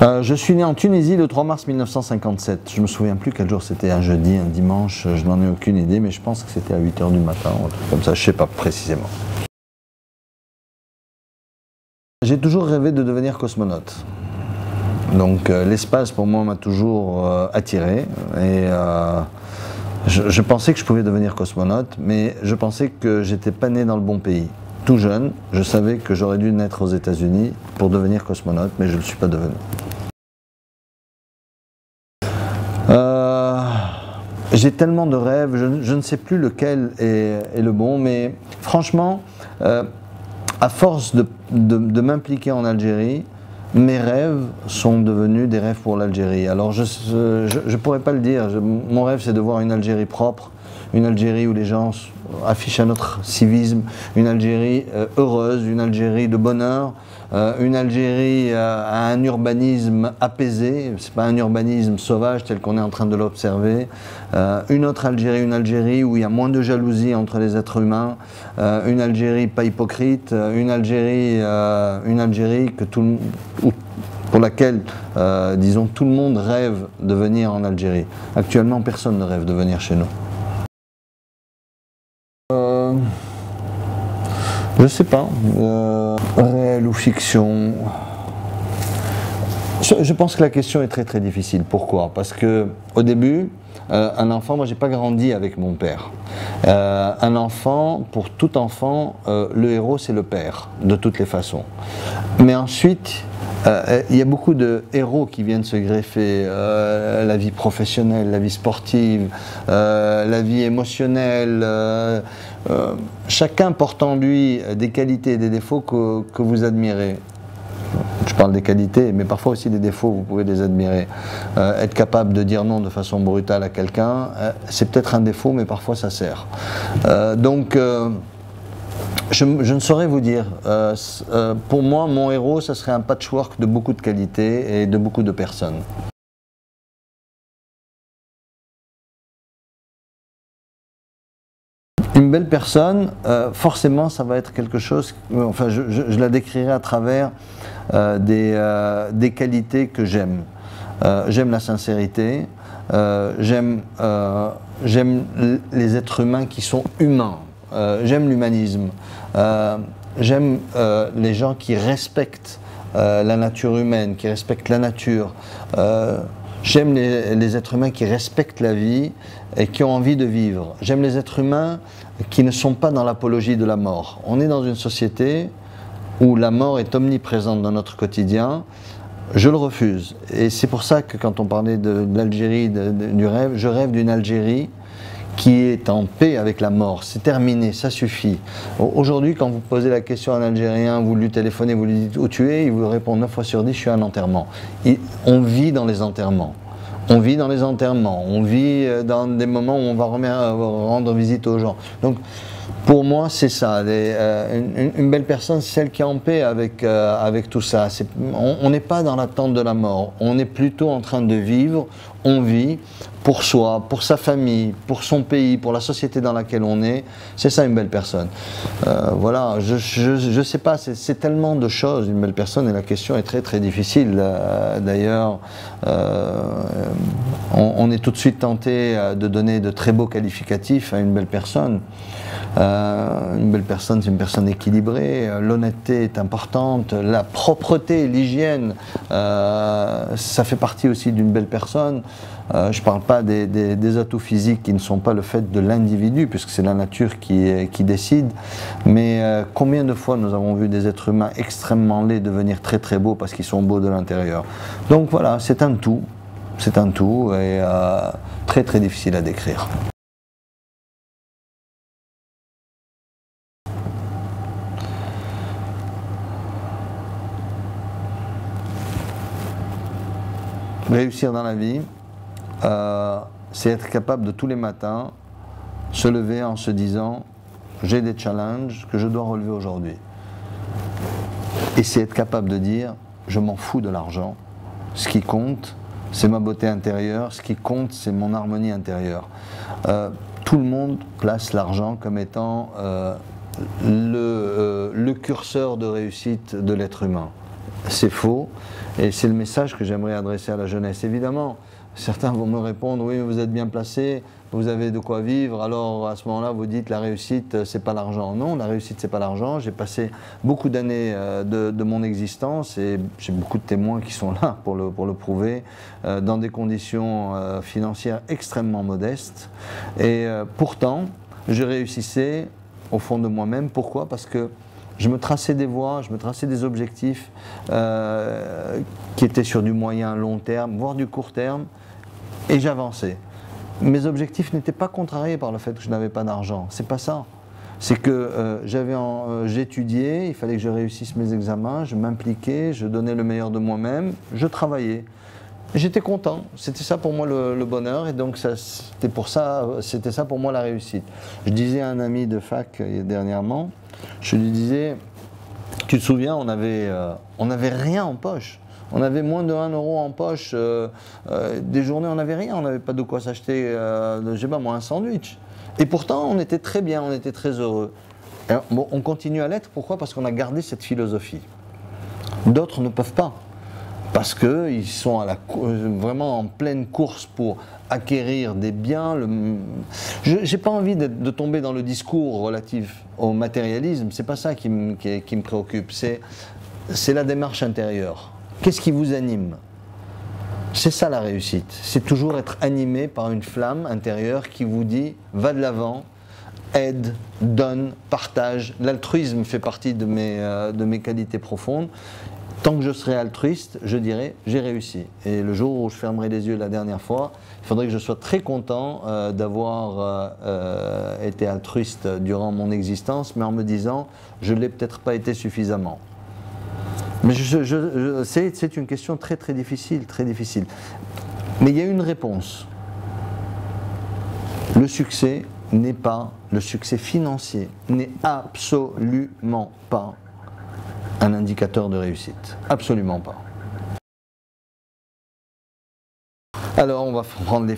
Je suis né en Tunisie le 3 mars 1957. Je ne me souviens plus quel jour c'était, un jeudi, un dimanche, je n'en ai aucune idée, mais je pense que c'était à 8 h du matin, un truc comme ça, je ne sais pas précisément. J'ai toujours rêvé de devenir cosmonaute. Donc l'espace pour moi m'a toujours attiré et je pensais que je pouvais devenir cosmonaute, mais je pensais que j'étais pas né dans le bon pays. Tout jeune, je savais que j'aurais dû naître aux États-Unis pour devenir cosmonaute, mais je ne le suis pas devenu. J'ai tellement de rêves, je ne sais plus lequel est le bon, mais franchement, à force de m'impliquer en Algérie, mes rêves sont devenus des rêves pour l'Algérie. Alors je ne pourrais pas le dire, mon rêve c'est de voir une Algérie propre, une Algérie où les gens affichent un autre civisme, une Algérie heureuse, une Algérie de bonheur, une Algérie à un urbanisme apaisé, c'est pas un urbanisme sauvage tel qu'on est en train de l'observer, une autre Algérie, une Algérie où il y a moins de jalousie entre les êtres humains, une Algérie pas hypocrite, une Algérie que pour laquelle, disons, tout le monde rêve de venir en Algérie. Actuellement, personne ne rêve de venir chez nous. Je sais pas, réel ou fiction. Je pense que la question est très très difficile. Pourquoi? Parce que au début, un enfant, moi j'ai pas grandi avec mon père. Un enfant, pour tout enfant, le héros c'est le père, de toutes les façons. Mais ensuite, il y a beaucoup de héros qui viennent se greffer, la vie professionnelle, la vie sportive, la vie émotionnelle. Chacun porte en lui des qualités et des défauts que vous admirez. Je parle des qualités, mais parfois aussi des défauts, vous pouvez les admirer. Être capable de dire non de façon brutale à quelqu'un, c'est peut-être un défaut, mais parfois ça sert. Je ne saurais vous dire. Pour moi, mon héros, ça serait un patchwork de beaucoup de qualités et de beaucoup de personnes. Une belle personne, forcément, ça va être quelque chose, enfin, je la décrirai à travers des qualités que j'aime. J'aime la sincérité, j'aime les êtres humains qui sont humains, j'aime l'humanisme, j'aime les gens qui respectent la nature humaine, qui respectent la nature. J'aime les êtres humains qui respectent la vie et qui ont envie de vivre. J'aime les êtres humains qui ne sont pas dans l'apologie de la mort. On est dans une société où la mort est omniprésente dans notre quotidien. Je le refuse. Et c'est pour ça que quand on parlait de l'Algérie, du rêve, je rêve d'une Algérie qui est en paix avec la mort. C'est terminé, ça suffit. Aujourd'hui, quand vous posez la question à un Algérien, vous lui téléphonez, vous lui dites où tu es, il vous répond 9 fois sur 10, je suis à un enterrement. Et on vit dans les enterrements. On vit dans les enterrements. On vit dans des moments où on va rendre visite aux gens. Donc, pour moi, c'est ça. Une belle personne, c'est celle qui est en paix avec tout ça. On n'est pas dans l'attente de la mort. On est plutôt en train de vivre. On vit pour soi, pour sa famille, pour son pays, pour la société dans laquelle on est. C'est ça une belle personne. Voilà, je sais pas, c'est tellement de choses, une belle personne, et la question est très très difficile. D'ailleurs, on est tout de suite tenté de donner de très beaux qualificatifs à une belle personne. Une belle personne, c'est une personne équilibrée, l'honnêteté est importante, la propreté, l'hygiène, ça fait partie aussi d'une belle personne. Je ne parle pas des atouts physiques qui ne sont pas le fait de l'individu, puisque c'est la nature qui décide, mais combien de fois nous avons vu des êtres humains extrêmement laids devenir très très beaux parce qu'ils sont beaux de l'intérieur. Donc voilà, c'est un tout et très très difficile à décrire. Réussir dans la vie, c'est être capable de tous les matins se lever en se disant j'ai des challenges que je dois relever aujourd'hui. Et c'est être capable de dire je m'en fous de l'argent, ce qui compte c'est ma beauté intérieure, ce qui compte c'est mon harmonie intérieure. Tout le monde place l'argent comme étant le curseur de réussite de l'être humain. c'est faux. Et c'est le message que j'aimerais adresser à la jeunesse. Évidemment, certains vont me répondre, oui, vous êtes bien placé, vous avez de quoi vivre, alors à ce moment-là, vous dites la réussite, c'est pas l'argent. Non, la réussite, c'est pas l'argent. J'ai passé beaucoup d'années de mon existence et j'ai beaucoup de témoins qui sont là pour le prouver, dans des conditions financières extrêmement modestes. Et pourtant, je réussissais au fond de moi-même. Pourquoi? Parce que je me traçais des voies, je me traçais des objectifs qui étaient sur du moyen, long terme, voire du court terme, et j'avançais. Mes objectifs n'étaient pas contrariés par le fait que je n'avais pas d'argent. C'est pas ça. C'est que j'étudiais, il fallait que je réussisse mes examens, je m'impliquais, je donnais le meilleur de moi-même, je travaillais. J'étais content, c'était ça pour moi le bonheur, et donc c'était ça pour moi la réussite. Je disais à un ami de fac dernièrement, je lui disais, tu te souviens, on avait rien en poche. On avait moins de 1 euro en poche, des journées on n'avait rien, on n'avait pas de quoi s'acheter, je sais pas moi, un sandwich. Et pourtant on était très bien, on était très heureux. Alors, bon, on continue à l'être, pourquoi? Parce qu'on a gardé cette philosophie. D'autres ne peuvent pas. Parce qu'ils sont vraiment en pleine course pour acquérir des biens. Je n'ai pas envie de tomber dans le discours relatif au matérialisme, c'est pas ça qui me préoccupe, c'est la démarche intérieure. Qu'est-ce qui vous anime? C'est ça la réussite, c'est toujours être animé par une flamme intérieure qui vous dit « va de l'avant ». Aide, donne, partage. L'altruisme fait partie de mes qualités profondes. Tant que je serai altruiste, je dirai j'ai réussi. Et le jour où je fermerai les yeux la dernière fois, il faudrait que je sois très content d'avoir été altruiste durant mon existence, mais en me disant je ne l'ai peut-être pas été suffisamment. Mais c'est une question très très difficile, très difficile. Mais il y a une réponse. Le succès n'est pas, le succès financier n'est absolument pas un indicateur de réussite. Absolument pas. Alors on va prendre les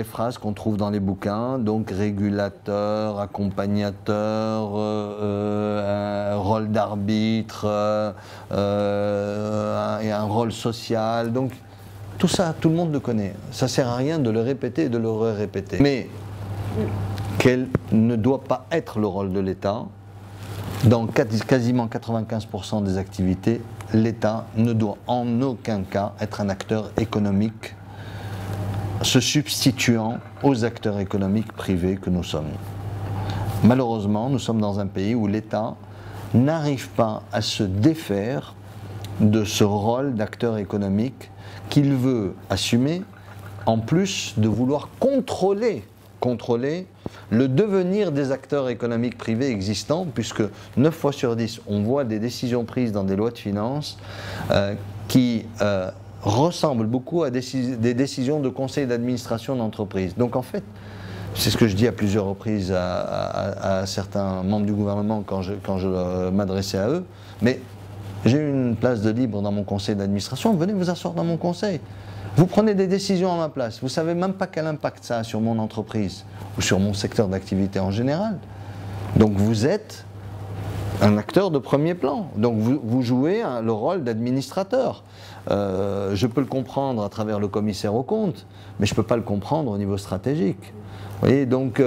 phrases qu'on trouve dans les bouquins, donc régulateur, accompagnateur, rôle d'arbitre, et un rôle social, donc tout ça, tout le monde le connaît. Ça ne sert à rien de le répéter et de le répéter. Mais quel ne doit pas être le rôle de l'État? Dans quasiment 95% des activités, l'État ne doit en aucun cas être un acteur économique se substituant aux acteurs économiques privés que nous sommes. Malheureusement, nous sommes dans un pays où l'État n'arrive pas à se défaire de ce rôle d'acteur économique qu'il veut assumer, en plus de vouloir contrôler le devenir des acteurs économiques privés existants, puisque 9 fois sur 10, on voit des décisions prises dans des lois de finances qui ressemblent beaucoup à des décisions de conseil d'administration d'entreprise. Donc en fait, c'est ce que je dis à plusieurs reprises à certains membres du gouvernement quand je m'adressais à eux, mais j'ai une place de libre dans mon conseil d'administration, venez vous asseoir dans mon conseil. Vous prenez des décisions à ma place, vous ne savez même pas quel impact ça a sur mon entreprise ou sur mon secteur d'activité en général. Donc vous êtes un acteur de premier plan, donc vous jouez le rôle d'administrateur. Je peux le comprendre à travers le commissaire aux comptes, mais je ne peux pas le comprendre au niveau stratégique. Vous voyez, donc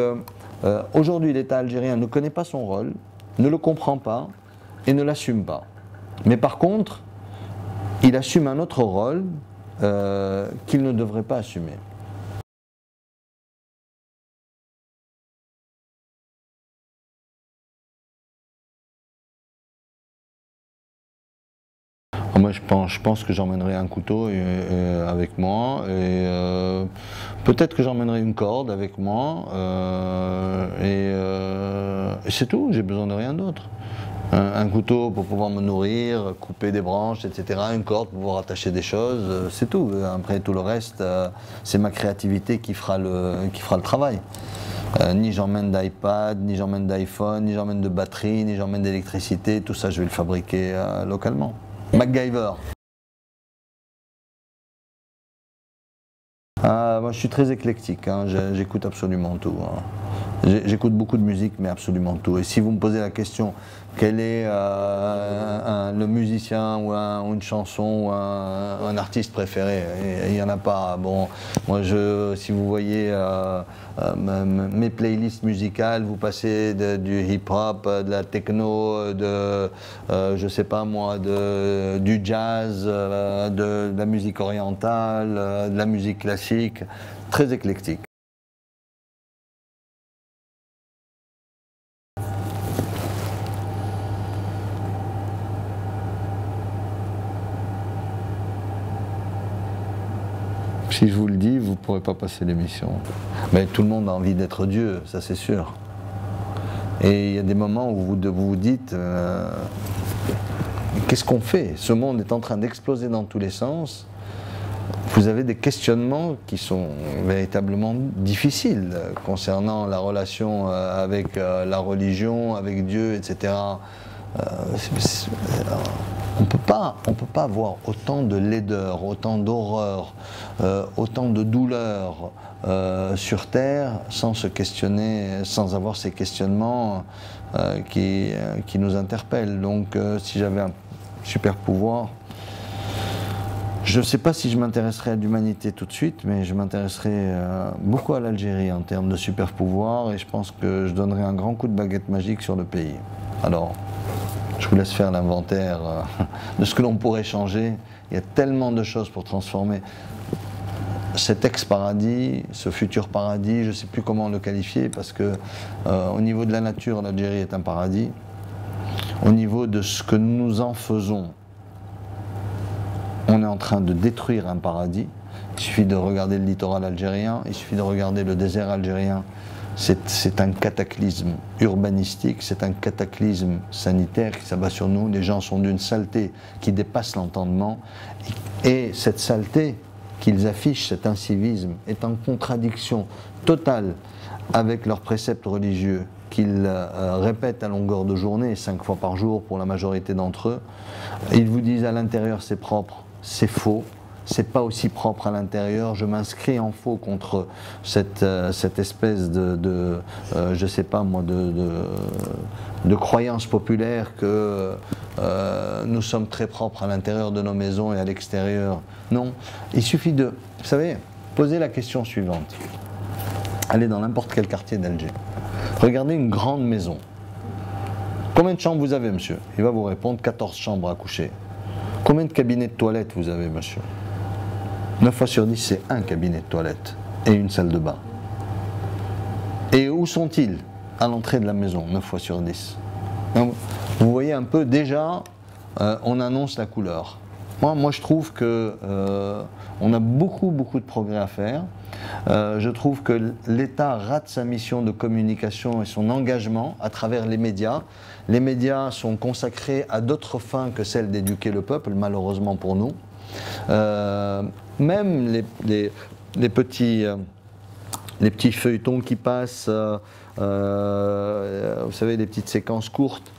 aujourd'hui l'État algérien ne connaît pas son rôle, ne le comprend pas et ne l'assume pas. Mais par contre, il assume un autre rôle qu'il ne devrait pas assumer. Moi, je pense que j'emmènerai un couteau avec moi, et peut-être que j'emmènerai une corde avec moi, et c'est tout, j'ai besoin de rien d'autre. Un couteau pour pouvoir me nourrir, couper des branches, etc. Une corde pour pouvoir attacher des choses, c'est tout. Après tout le reste, c'est ma créativité qui fera le travail. Ni j'emmène d'iPad, ni j'emmène d'iPhone, ni j'emmène de batterie, ni j'emmène d'électricité, tout ça je vais le fabriquer localement. MacGyver. Moi je suis très éclectique, hein. J'écoute absolument tout. Hein. J'écoute beaucoup de musique, mais absolument tout. Et si vous me posez la question, quel est le musicien ou une chanson ou un artiste préféré, il n'y en a pas. Bon, moi, si vous voyez mes playlists musicales, vous passez du hip-hop, de la techno, je sais pas moi, du jazz, de la musique orientale, de la musique classique, très éclectique. Si je vous le dis, vous ne pourrez pas passer l'émission. Mais tout le monde a envie d'être Dieu, ça c'est sûr. Et il y a des moments où vous vous dites, qu'est-ce qu'on fait? Ce monde est en train d'exploser dans tous les sens. Vous avez des questionnements qui sont véritablement difficiles concernant la relation avec la religion, avec Dieu, etc. On ne peut pas avoir autant de laideur, autant d'horreur, autant de douleur sur Terre sans se questionner, sans avoir ces questionnements qui nous interpellent. Donc si j'avais un super pouvoir, je ne sais pas si je m'intéresserais à l'humanité tout de suite, mais je m'intéresserais beaucoup à l'Algérie en termes de super pouvoir, et je pense que je donnerais un grand coup de baguette magique sur le pays. Alors, je vous laisse faire l'inventaire de ce que l'on pourrait changer. Il y a tellement de choses pour transformer cet ex-paradis, ce futur paradis, je ne sais plus comment le qualifier, parce que au niveau de la nature, l'Algérie est un paradis. Au niveau de ce que nous en faisons, on est en train de détruire un paradis. Il suffit de regarder le littoral algérien, il suffit de regarder le désert algérien. C'est un cataclysme urbanistique, c'est un cataclysme sanitaire qui s'abat sur nous. Les gens sont d'une saleté qui dépasse l'entendement. Et cette saleté qu'ils affichent, cet incivisme, est en contradiction totale avec leurs préceptes religieux qu'ils répètent à longueur de journée, 5 fois par jour pour la majorité d'entre eux. Ils vous disent à l'intérieur c'est propre, c'est faux. C'est pas aussi propre à l'intérieur. Je m'inscris en faux contre cette espèce je sais pas moi, de croyance populaire que nous sommes très propres à l'intérieur de nos maisons et à l'extérieur. Non, il suffit de, vous savez, poser la question suivante. Allez dans n'importe quel quartier d'Alger. Regardez une grande maison. Combien de chambres vous avez, monsieur? Il va vous répondre 14 chambres à coucher. Combien de cabinets de toilette vous avez, monsieur? 9 fois sur 10, c'est un cabinet de toilette et une salle de bain. Et où sont-ils? À l'entrée de la maison, 9 fois sur 10. Donc, vous voyez un peu, déjà, on annonce la couleur. Moi je trouve que on a beaucoup de progrès à faire. Je trouve que l'État rate sa mission de communication et son engagement à travers les médias. Les médias sont consacrés à d'autres fins que celles d'éduquer le peuple, malheureusement pour nous. Même les petits feuilletons qui passent, vous savez, des petites séquences courtes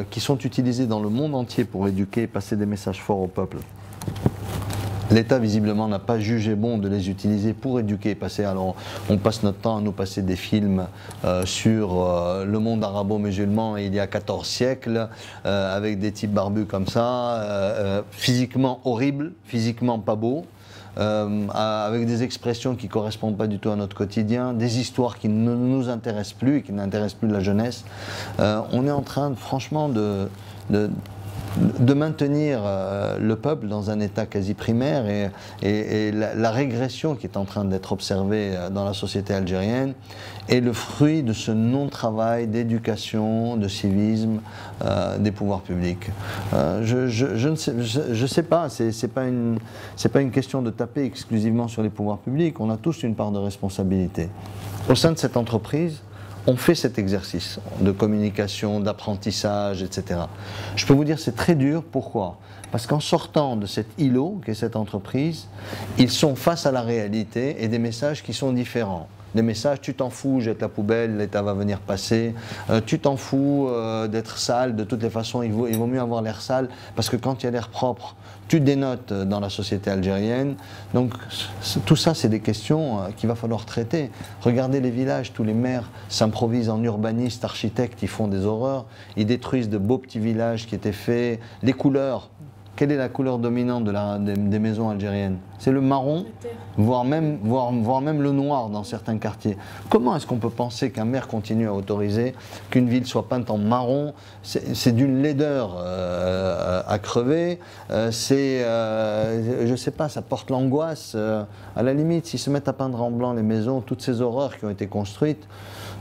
qui sont utilisées dans le monde entier pour éduquer et passer des messages forts au peuple. L'État, visiblement, n'a pas jugé bon de les utiliser pour éduquer et passer. Alors, on passe notre temps à nous passer des films sur le monde arabo-musulman il y a 14 siècles, avec des types barbus comme ça, physiquement horribles, physiquement pas beaux, avec des expressions qui ne correspondent pas du tout à notre quotidien, des histoires qui ne nous intéressent plus et qui n'intéressent plus la jeunesse. On est en train, franchement, de maintenir le peuple dans un état quasi primaire, et la régression qui est en train d'être observée dans la société algérienne est le fruit de ce non-travail d'éducation, de civisme des pouvoirs publics. Je ne sais pas, c'est pas une question de taper exclusivement sur les pouvoirs publics, on a tous une part de responsabilité. Au sein de cette entreprise, on fait cet exercice de communication, d'apprentissage, etc. Je peux vous dire c'est très dur, pourquoi? Parce qu'en sortant de cet îlot qu'est cette entreprise, ils sont face à la réalité et des messages qui sont différents. des messages, tu t'en fous, jette la poubelle, l'État va venir passer, tu t'en fous d'être sale, de toutes les façons, il vaut mieux avoir l'air sale, parce que quand il y a l'air propre, tu dénotes dans la société algérienne. Donc tout ça, c'est des questions qu'il va falloir traiter. Regardez les villages, tous les maires s'improvisent en urbanistes, architectes, ils font des horreurs, ils détruisent de beaux petits villages qui étaient faits, les couleurs. Quelle est la couleur dominante des maisons algériennes? C'est le marron, voire même le noir dans certains quartiers. Comment est-ce qu'on peut penser qu'un maire continue à autoriser qu'une ville soit peinte en marron? C'est d'une laideur à crever, je sais pas, ça porte l'angoisse. À la limite, s'ils se mettent à peindre en blanc les maisons, toutes ces horreurs qui ont été construites,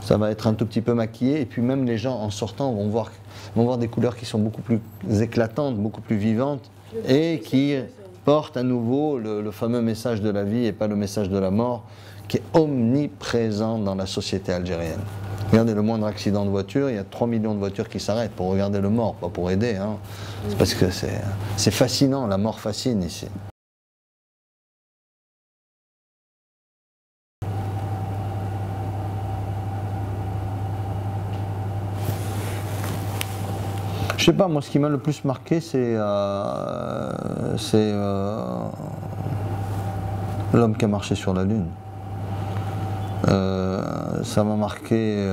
ça va être un tout petit peu maquillé, et puis même les gens en sortant vont voir des couleurs qui sont beaucoup plus éclatantes, beaucoup plus vivantes, et qui portent à nouveau le fameux message de la vie et pas le message de la mort, qui est omniprésent dans la société algérienne. Regardez le moindre accident de voiture, il y a 3 millions de voitures qui s'arrêtent pour regarder le mort, pas pour aider. Hein. C'est parce que c'est fascinant, la mort fascine ici. Je sais pas, moi ce qui m'a le plus marqué c'est l'homme qui a marché sur la Lune. Ça m'a marqué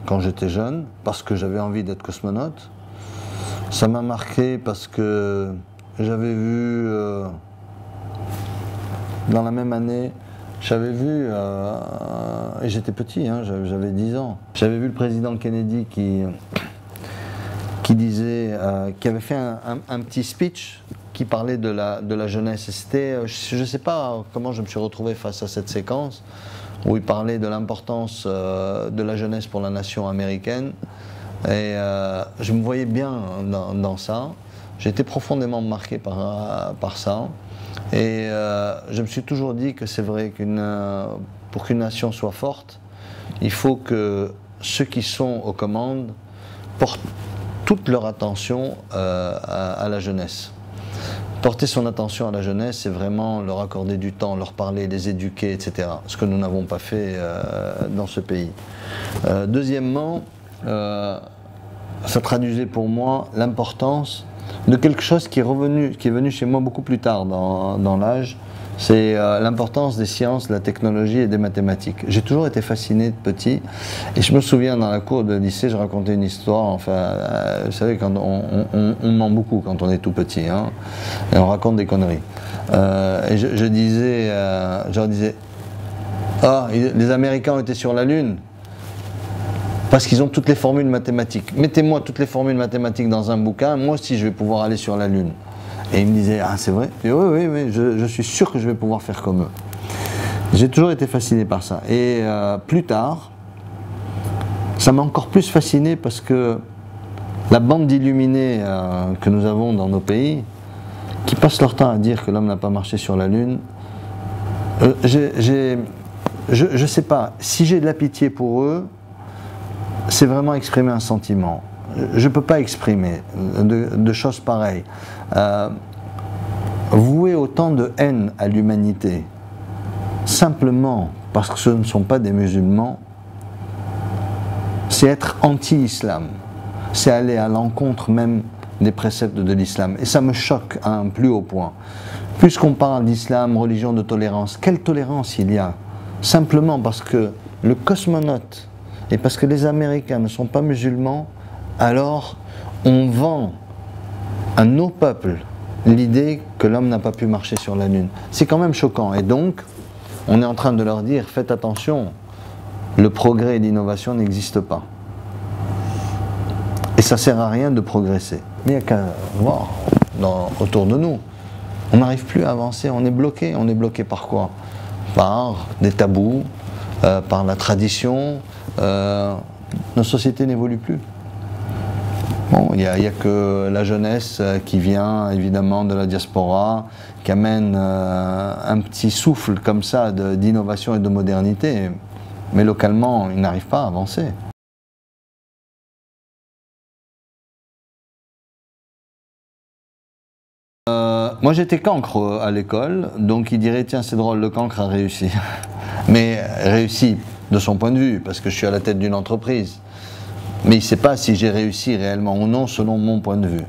quand j'étais jeune, parce que j'avais envie d'être cosmonaute. Ça m'a marqué parce que j'avais vu, dans la même année, j'avais vu, et j'étais petit, hein, j'avais 10 ans, j'avais vu le président Kennedy qui disait, qui avait fait un petit speech qui parlait de la jeunesse. Et c'était, je ne sais pas comment je me suis retrouvé face à cette séquence où il parlait de l'importance de la jeunesse pour la nation américaine. Et je me voyais bien dans ça. J'étais profondément marqué par ça. Et je me suis toujours dit que c'est vrai pour qu'une nation soit forte, il faut que ceux qui sont aux commandes portent toute leur attention à la jeunesse. Porter son attention à la jeunesse, c'est vraiment leur accorder du temps, leur parler, les éduquer, etc. Ce que nous n'avons pas fait dans ce pays. Deuxièmement, ça traduisait pour moi l'importance de quelque chose qui est venu chez moi beaucoup plus tard dans l'âge, c'est l'importance des sciences, de la technologie et des mathématiques. J'ai toujours été fasciné de petit, et je me souviens dans la cour de lycée, je racontais une histoire, enfin, vous savez, quand on ment beaucoup quand on est tout petit, hein, et on raconte des conneries. Et je leur disais, ah, les Américains ont été sur la Lune, parce qu'ils ont toutes les formules mathématiques. Mettez-moi toutes les formules mathématiques dans un bouquin, moi aussi je vais pouvoir aller sur la Lune. Et il me disait, ah c'est vrai? Et oui, je suis sûr que je vais pouvoir faire comme eux. J'ai toujours été fasciné par ça. Et plus tard, ça m'a encore plus fasciné parce que la bande d'illuminés que nous avons dans nos pays, qui passent leur temps à dire que l'homme n'a pas marché sur la Lune, je ne sais pas, si j'ai de la pitié pour eux, c'est vraiment exprimer un sentiment. Je ne peux pas exprimer de choses pareilles. Vouer autant de haine à l'humanité, simplement parce que ce ne sont pas des musulmans, c'est être anti-islam. C'est aller à l'encontre même des préceptes de l'islam. Et ça me choque à un plus haut point. Puisqu'on parle d'islam, religion de tolérance, quelle tolérance il y a? Simplement parce que le cosmonaute, et parce que les Américains ne sont pas musulmans, alors on vend à nos peuples l'idée que l'homme n'a pas pu marcher sur la Lune. C'est quand même choquant. Et donc, on est en train de leur dire, faites attention, le progrès et l'innovation n'existent pas. Et ça ne sert à rien de progresser. Mais il n'y a qu'à voir autour de nous. On n'arrive plus à avancer, on est bloqué. On est bloqué par quoi? Par des tabous, par la tradition. Nos sociétés n'évoluent plus. Bon, il n'y a que la jeunesse qui vient évidemment de la diaspora, qui amène un petit souffle comme ça d'innovation et de modernité, mais localement, ils n'arrivent pas à avancer. Moi j'étais cancre à l'école, donc il dirait tiens c'est drôle, le cancre a réussi. Mais réussi de son point de vue, parce que je suis à la tête d'une entreprise. Mais il ne sait pas si j'ai réussi réellement ou non selon mon point de vue.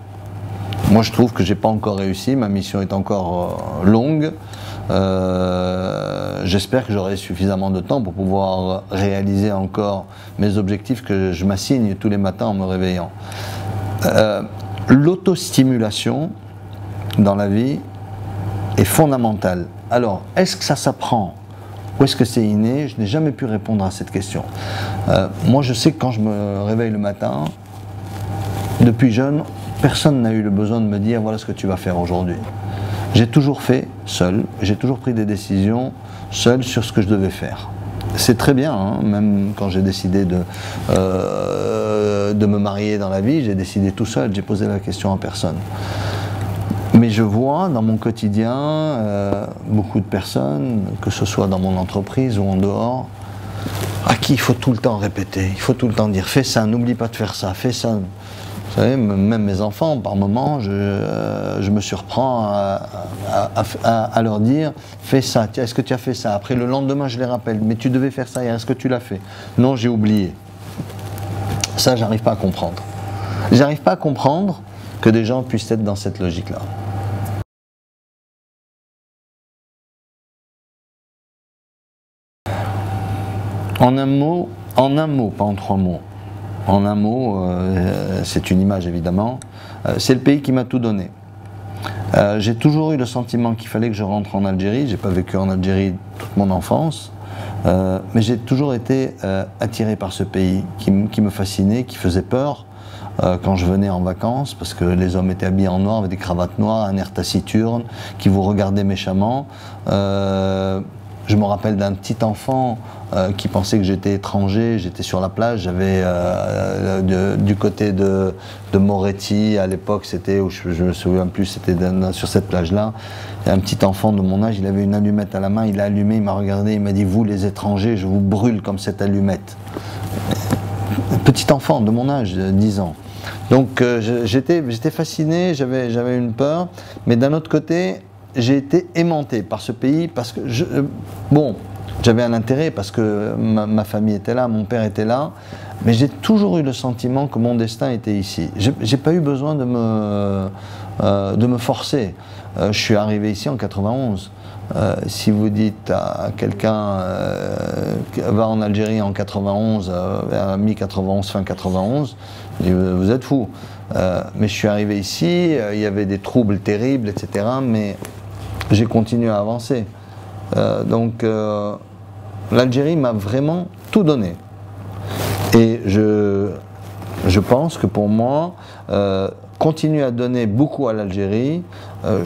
Moi, je trouve que je n'ai pas encore réussi, ma mission est encore longue. J'espère que j'aurai suffisamment de temps pour pouvoir réaliser encore mes objectifs que je m'assigne tous les matins en me réveillant. L'autostimulation dans la vie est fondamentale. Alors, est-ce que ça s'apprend ou est-ce que c'est inné? Je n'ai jamais pu répondre à cette question. Moi, je sais que quand je me réveille le matin, depuis jeune, personne n'a eu le besoin de me dire voilà ce que tu vas faire aujourd'hui. J'ai toujours fait seul, j'ai toujours pris des décisions seul sur ce que je devais faire. C'est très bien, hein, même quand j'ai décidé de me marier dans la vie, j'ai décidé tout seul, j'ai posé la question à personne. Mais je vois dans mon quotidien beaucoup de personnes, que ce soit dans mon entreprise ou en dehors, à qui il faut tout le temps répéter, il faut tout le temps dire fais ça, n'oublie pas de faire ça, fais ça. Vous savez, même mes enfants, par moments, je me surprends à leur dire fais ça, est-ce que tu as fait ça? Après le lendemain, je les rappelle, mais tu devais faire ça hier, est-ce que tu l'as fait? Non, j'ai oublié. Ça, j'arrive pas à comprendre. J'arrive pas à comprendre que des gens puissent être dans cette logique-là. En un mot, pas en trois mots. En un mot, c'est une image évidemment, c'est le pays qui m'a tout donné. J'ai toujours eu le sentiment qu'il fallait que je rentre en Algérie, j'ai pas vécu en Algérie toute mon enfance, mais j'ai toujours été attiré par ce pays qui me fascinait, qui faisait peur quand je venais en vacances, parce que les hommes étaient habillés en noir, avec des cravates noires, un air taciturne, qui vous regardait méchamment. Je me rappelle d'un petit enfant qui pensait que j'étais étranger, j'étais sur la plage, j'avais du côté de Moretti, à l'époque c'était, je me souviens plus, c'était sur cette plage-là, un petit enfant de mon âge, il avait une allumette à la main, il l'a allumée, il m'a regardé, il m'a dit « Vous les étrangers, je vous brûle comme cette allumette ». Petit enfant de mon âge, 10 ans. Donc j'étais fasciné, j'avais une peur, mais d'un autre côté, j'ai été aimanté par ce pays parce que, bon, j'avais un intérêt parce que ma famille était là, mon père était là, mais j'ai toujours eu le sentiment que mon destin était ici. J'ai pas eu besoin de me forcer. Je suis arrivé ici en 91. Si vous dites à quelqu'un va en Algérie en 91, vers mi-91, fin 91, vous êtes fou. Mais je suis arrivé ici, il y avait des troubles terribles, etc. Mais j'ai continué à avancer. Donc l'Algérie m'a vraiment tout donné. Et je pense que pour moi, continuer à donner beaucoup à l'Algérie,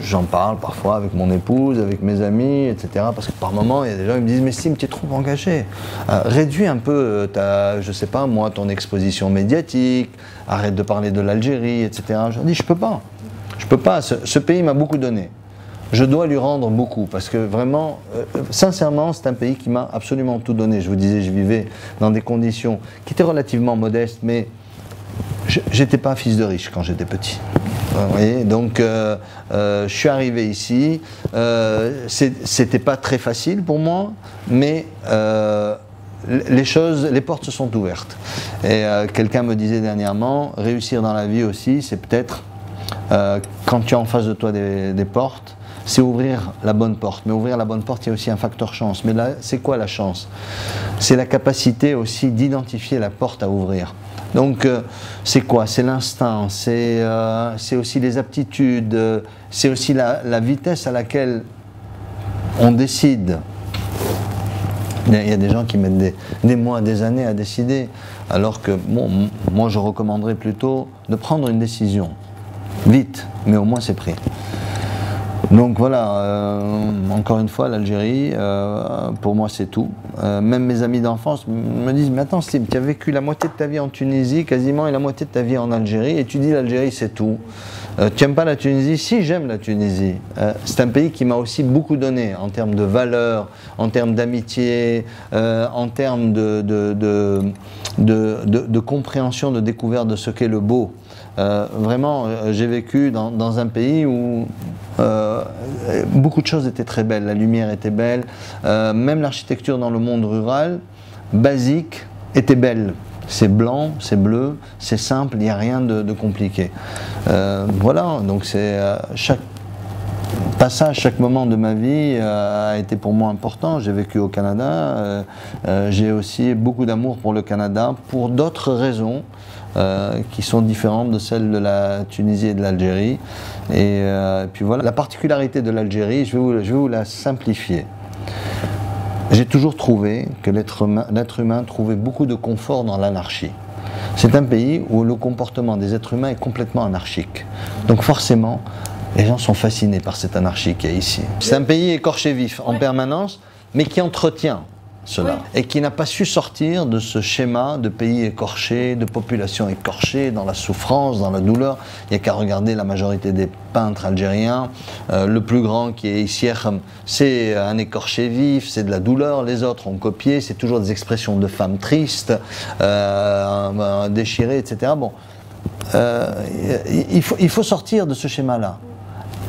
j'en parle parfois avec mon épouse, avec mes amis, etc. Parce que par moments, il y a des gens qui me disent « Mais Sim, tu es trop engagé. Réduis un peu je sais pas moi, ton exposition médiatique, arrête de parler de l'Algérie, etc. » Je leur dis « Je peux pas. Je peux pas. Ce pays m'a beaucoup donné. Je dois lui rendre beaucoup parce que vraiment, sincèrement, c'est un pays qui m'a absolument tout donné. Je vous disais, je vivais dans des conditions qui étaient relativement modestes, mais j'étais pas fils de riche quand j'étais petit. Vous voyez, donc je suis arrivé ici. C'était pas très facile pour moi, mais les portes se sont ouvertes. Et quelqu'un me disait dernièrement, réussir dans la vie aussi, c'est peut-être quand tu as en face de toi des portes. C'est ouvrir la bonne porte. Mais ouvrir la bonne porte, il y a aussi un facteur chance. Mais là, c'est quoi la chance? C'est la capacité aussi d'identifier la porte à ouvrir. Donc, c'est quoi? C'est l'instinct, c'est aussi les aptitudes, c'est aussi la vitesse à laquelle on décide. Il y a des gens qui mettent des mois, des années à décider, alors que bon, moi, je recommanderais plutôt de prendre une décision. Vite, mais au moins c'est pris. Donc voilà, encore une fois, l'Algérie, pour moi c'est tout. Même mes amis d'enfance me disent « Mais attends Steve, tu as vécu la moitié de ta vie en Tunisie, quasiment, et la moitié de ta vie en Algérie, et tu dis l'Algérie c'est tout. Tu n'aimes pas la Tunisie? Si, j'aime la Tunisie. C'est un pays qui m'a aussi beaucoup donné, en termes de valeurs, en termes d'amitié, en termes de compréhension, de découverte de ce qu'est le beau. Vraiment, j'ai vécu dans un pays où beaucoup de choses étaient très belles, la lumière était belle, même l'architecture dans le monde rural basique était belle. C'est blanc, c'est bleu, c'est simple, il n'y a rien de compliqué. Voilà, donc chaque passage, chaque moment de ma vie a été pour moi important. J'ai vécu au Canada, j'ai aussi beaucoup d'amour pour le Canada, pour d'autres raisons qui sont différentes de celles de la Tunisie et de l'Algérie. Et puis voilà, la particularité de l'Algérie, je vais vous la simplifier. J'ai toujours trouvé que l'être humain trouvait beaucoup de confort dans l'anarchie. C'est un pays où le comportement des êtres humains est complètement anarchique. Donc forcément, les gens sont fascinés par cette anarchie qu'il y a ici. C'est un pays écorché vif en permanence, mais qui entretient cela. Et qui n'a pas su sortir de ce schéma de pays écorché, de population écorchée, dans la souffrance, dans la douleur. Il n'y a qu'à regarder la majorité des peintres algériens. Le plus grand qui est ici, c'est un écorché vif, c'est de la douleur. Les autres ont copié, c'est toujours des expressions de femmes tristes, déchirées, etc. Bon, il faut sortir de ce schéma-là.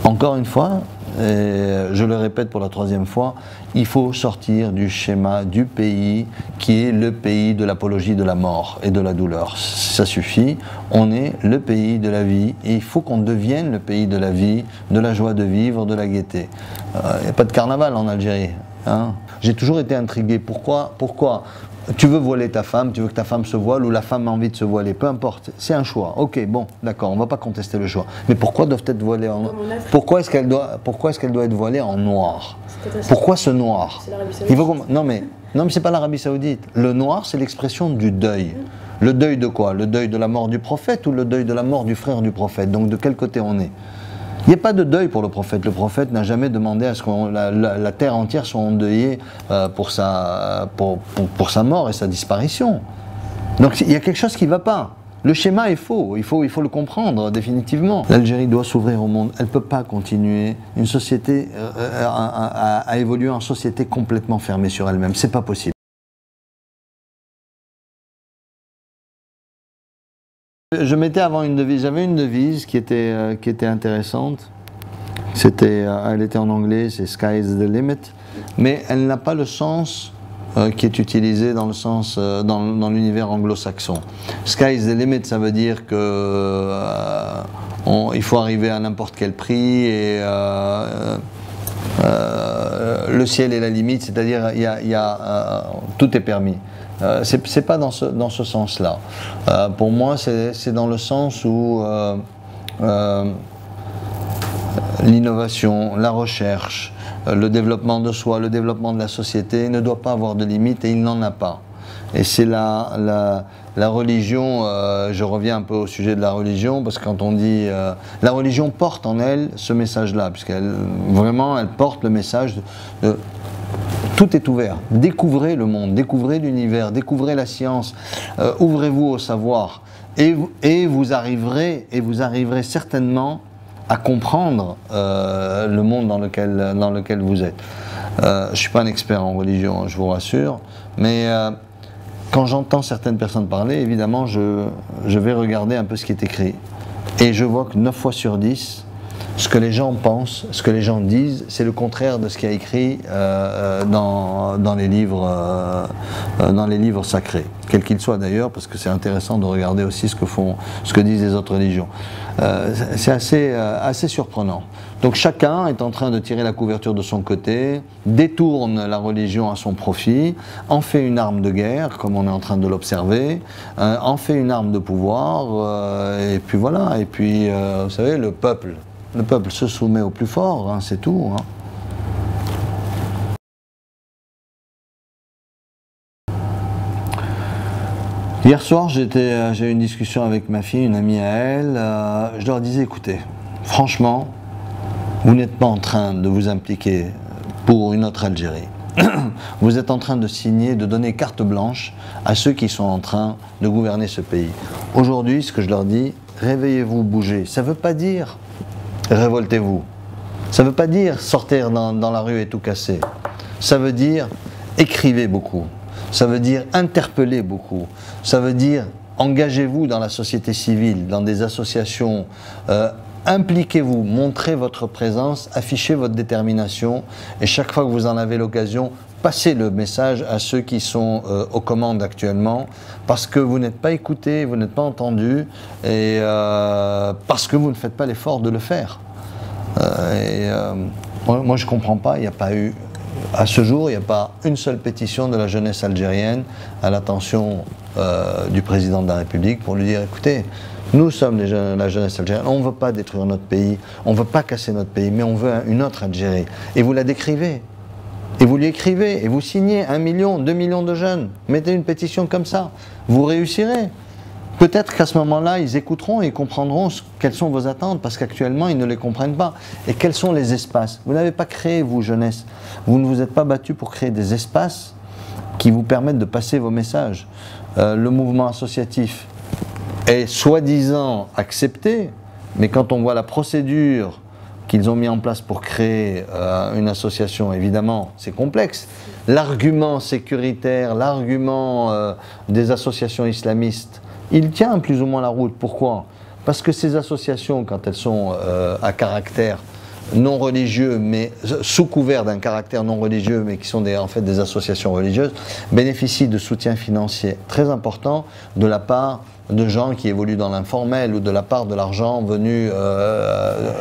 Encore une fois, et je le répète pour la troisième fois, il faut sortir du schéma du pays qui est le pays de l'apologie de la mort et de la douleur. Ça suffit, on est le pays de la vie et il faut qu'on devienne le pays de la vie, de la joie de vivre, de la gaieté. Il n'y a pas de carnaval en Algérie. Hein. J'ai toujours été intrigué. Pourquoi tu veux voiler ta femme, tu veux que ta femme se voile ou la femme a envie de se voiler, peu importe, c'est un choix. Ok, bon, d'accord, on ne va pas contester le choix. Mais pourquoi doivent être voilées en noir? Pourquoi est-ce qu'elle doit être voilée en noir? Pourquoi ce noir? Non mais c'est pas l'Arabie Saoudite. Le noir, c'est l'expression du deuil. Le deuil de quoi? Le deuil de la mort du prophète ou le deuil de la mort du frère du prophète? Donc de quel côté on est? Il n'y a pas de deuil pour le prophète. Le prophète n'a jamais demandé à ce que la terre entière soit endeuillée pour sa mort et sa disparition. Donc il y a quelque chose qui ne va pas. Le schéma est faux, il faut le comprendre définitivement. L'Algérie doit s'ouvrir au monde, elle ne peut pas continuer une société à évoluer en société complètement fermée sur elle-même, c'est pas possible. Je mettais avant une devise, j'avais une devise qui était intéressante, elle était en anglais, c'est Sky is the limit, mais elle n'a pas le sens qui est utilisé dans le sens dans l'univers anglo-saxon. Sky is the limit, ça veut dire que il faut arriver à n'importe quel prix et le ciel est la limite, c'est-à-dire tout est permis. C'est pas dans ce sens-là. Pour moi, c'est dans le sens où l'innovation, la recherche, le développement de soi, le développement de la société ne doit pas avoir de limite et il n'en a pas. Et c'est la religion, je reviens un peu au sujet de la religion, parce que quand on dit... la religion porte en elle ce message-là, puisqu'elle porte le message de... Tout est ouvert. Découvrez le monde, découvrez l'univers, découvrez la science, ouvrez-vous au savoir et vous arriverez certainement à comprendre le monde dans lequel vous êtes. Je ne suis pas un expert en religion, je vous rassure, mais quand j'entends certaines personnes parler, évidemment, je vais regarder un peu ce qui est écrit. Et je vois que 9 fois sur 10, ce que les gens pensent, ce que les gens disent, c'est le contraire de ce qui est écrit dans les livres sacrés, quels qu'ils soient d'ailleurs, parce que c'est intéressant de regarder aussi ce que disent les autres religions. C'est assez surprenant. Donc chacun est en train de tirer la couverture de son côté, détourne la religion à son profit, en fait une arme de guerre, comme on est en train de l'observer, en fait une arme de pouvoir, et puis voilà. Et puis, vous savez, le peuple se soumet au plus fort, hein, c'est tout. Hein. Hier soir, j'ai eu une discussion avec ma fille, une amie à elle. Je leur disais, écoutez, franchement, vous n'êtes pas en train de vous impliquer pour une autre Algérie. Vous êtes en train de signer, de donner carte blanche à ceux qui sont en train de gouverner ce pays. Aujourd'hui, ce que je leur dis, réveillez-vous, bougez. Ça ne veut pas dire révoltez-vous. Ça ne veut pas dire sortir dans la rue et tout casser. Ça veut dire écrivez beaucoup. Ça veut dire interpeller beaucoup. Ça veut dire engagez-vous dans la société civile, dans des associations, impliquez-vous, montrez votre présence, affichez votre détermination et chaque fois que vous en avez l'occasion, passez le message à ceux qui sont aux commandes actuellement parce que vous n'êtes pas écoutés, vous n'êtes pas entendus et parce que vous ne faites pas l'effort de le faire. Moi je ne comprends pas, il n'y a pas eu, à ce jour, il n'y a pas une seule pétition de la jeunesse algérienne à l'attention du président de la République pour lui dire écoutez, nous sommes la jeunesse algérienne, on ne veut pas détruire notre pays, on ne veut pas casser notre pays, mais on veut une autre Algérie. Et vous la décrivez, et vous lui écrivez, et vous signez 1 million, 2 millions de jeunes. Mettez une pétition comme ça, vous réussirez. Peut-être qu'à ce moment-là, ils écouteront et ils comprendront quelles sont vos attentes, parce qu'actuellement, ils ne les comprennent pas. Et quels sont les espaces? Vous n'avez pas créé, vous, jeunesse, vous ne vous êtes pas battu pour créer des espaces qui vous permettent de passer vos messages. Le mouvement associatif est soi-disant accepté, mais quand on voit la procédure qu'ils ont mis en place pour créer une association, évidemment, c'est complexe. L'argument sécuritaire, l'argument des associations islamistes, il tient plus ou moins la route. Pourquoi? Parce que ces associations, quand elles sont à caractère non religieux, mais sous couvert d'un caractère non religieux, mais qui sont en fait des associations religieuses, bénéficient de soutien financier très important de la part de gens qui évoluent dans l'informel ou de la part de l'argent venu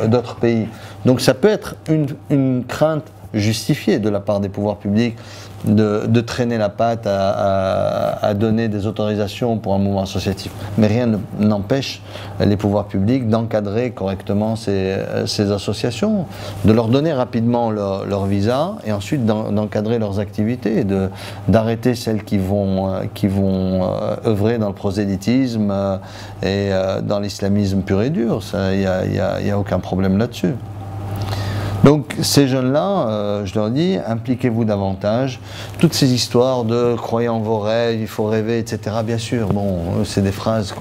d'autres pays. Donc ça peut être une crainte justifiée de la part des pouvoirs publics de traîner la patte à donner des autorisations pour un mouvement associatif. Mais rien n'empêche les pouvoirs publics d'encadrer correctement ces associations, de leur donner rapidement leur visa et ensuite d'encadrer leurs activités, d'arrêter celles qui vont œuvrer dans le prosélytisme et dans l'islamisme pur et dur. Il n'y a aucun problème là-dessus. Donc ces jeunes-là, je leur dis, impliquez-vous davantage. Toutes ces histoires de croyez en vos rêves, il faut rêver, etc. Bien sûr, bon, c'est des phrases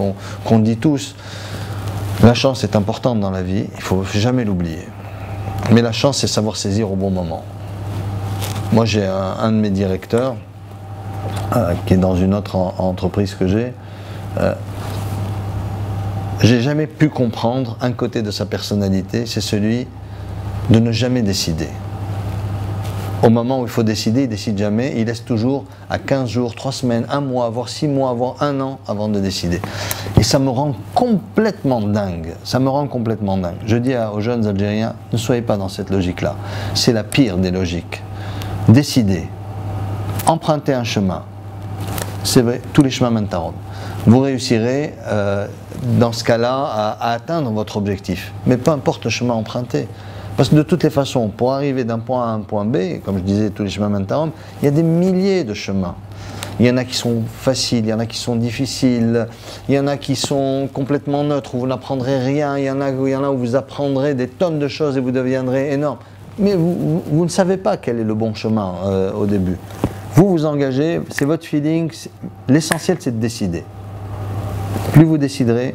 qu'on dit tous. La chance est importante dans la vie, il ne faut jamais l'oublier. Mais la chance, c'est savoir saisir au bon moment. Moi, j'ai un de mes directeurs, qui est dans une autre entreprise que j'ai jamais pu comprendre un côté de sa personnalité, c'est celui de ne jamais décider. Au moment où il faut décider, il ne décide jamais, il laisse toujours à 15 jours, 3 semaines, 1 mois, voire 6 mois, voire 1 an avant de décider. Et ça me rend complètement dingue, ça me rend complètement dingue. Je dis aux jeunes Algériens, ne soyez pas dans cette logique-là. C'est la pire des logiques. Décidez, empruntez un chemin. C'est vrai, tous les chemins mènent à Rome. Vous réussirez dans ce cas-là à atteindre votre objectif. Mais peu importe le chemin emprunté. Parce que de toutes les façons, pour arriver d'un point A à un point B, comme je disais, tous les chemins mènent à Rome, il y a des milliers de chemins. Il y en a qui sont faciles, il y en a qui sont difficiles, il y en a qui sont complètement neutres, où vous n'apprendrez rien, il y en a où vous apprendrez des tonnes de choses et vous deviendrez énorme. Mais vous ne savez pas quel est le bon chemin au début. Vous vous engagez, c'est votre feeling, l'essentiel c'est de décider. Plus vous déciderez,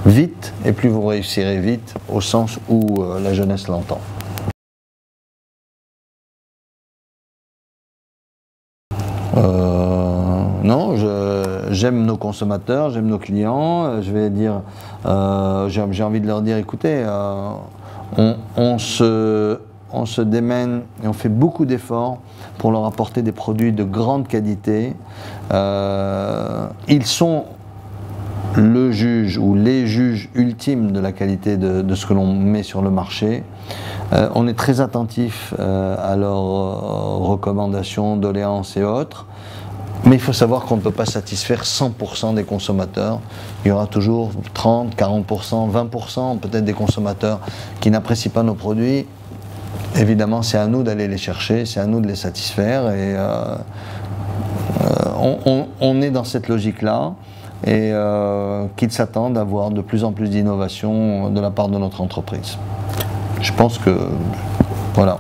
vite, et plus vous réussirez vite, au sens où la jeunesse l'entend. Non, j'aime nos consommateurs, j'aime nos clients, je vais dire, j'ai envie de leur dire, écoutez, on se démène et on fait beaucoup d'efforts pour leur apporter des produits de grande qualité. Ils sont le juge ou les juges ultimes de la qualité de ce que l'on met sur le marché. On est très attentif à leurs recommandations, doléances et autres, mais il faut savoir qu'on ne peut pas satisfaire 100% des consommateurs. Il y aura toujours 30, 40%, 20% peut-être des consommateurs qui n'apprécient pas nos produits. Évidemment, c'est à nous d'aller les chercher, c'est à nous de les satisfaire et on est dans cette logique-là. Et qu'ils s'attendent à avoir de plus en plus d'innovation de la part de notre entreprise. Je pense que, voilà.